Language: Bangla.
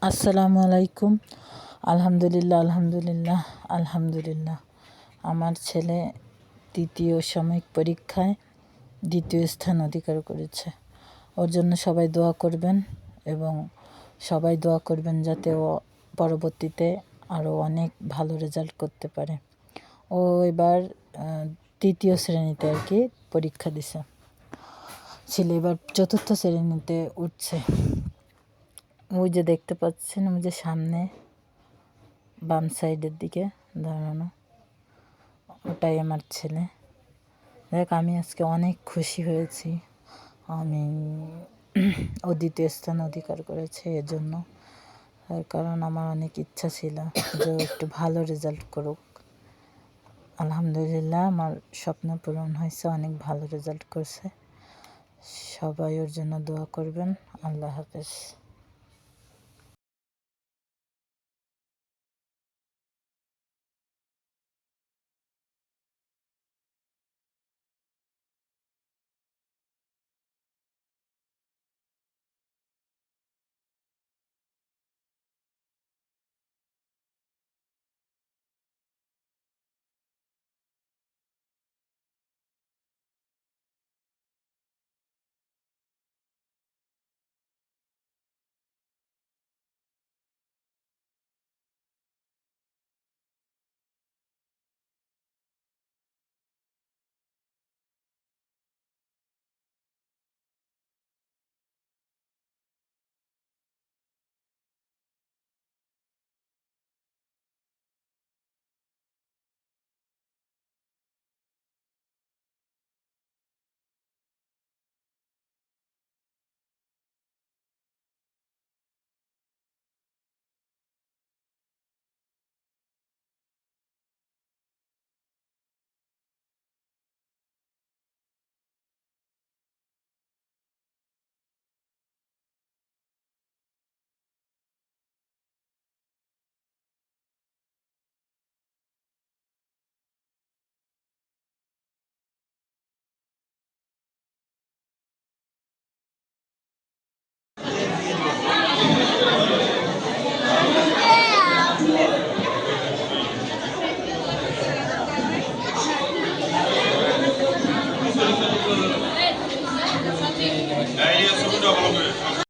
আসসালামু আলাইকুম। আলহামদুলিল্লাহ, আলহামদুলিল্লাহ, আলহামদুলিল্লাহ। আমার ছেলে দ্বিতীয় সাময়িক পরীক্ষায় দ্বিতীয় স্থান অধিকার করেছে। ওর জন্য সবাই দোয়া করবেন এবং সবাই দোয়া করবেন যাতে ও পরবর্তীতে আরও অনেক ভালো রেজাল্ট করতে পারে। ও এবার তৃতীয় শ্রেণীতে আর কি পরীক্ষা দিছে, ছেলে এবার চতুর্থ শ্রেণীতে উঠছে। ওই যে দেখতে পাচ্ছেন, ওই যে সামনে বাম সাইডের দিকে দাঁড়ানো, ওটাই আমার ছেলে। দেখ, আমি আজকে অনেক খুশি হয়েছি। আমি ও দ্বিতীয় স্থান অধিকার করেছে এজন্য, তার কারণ আমার অনেক ইচ্ছা ছিল যে ও একটু ভালো রেজাল্ট করুক। আলহামদুলিল্লাহ, আমার স্বপ্ন পূরণ হয়েছে, অনেক ভালো রেজাল্ট করছে। সবাই ওর জন্য দোয়া করবেন। আল্লাহ হাফেজ।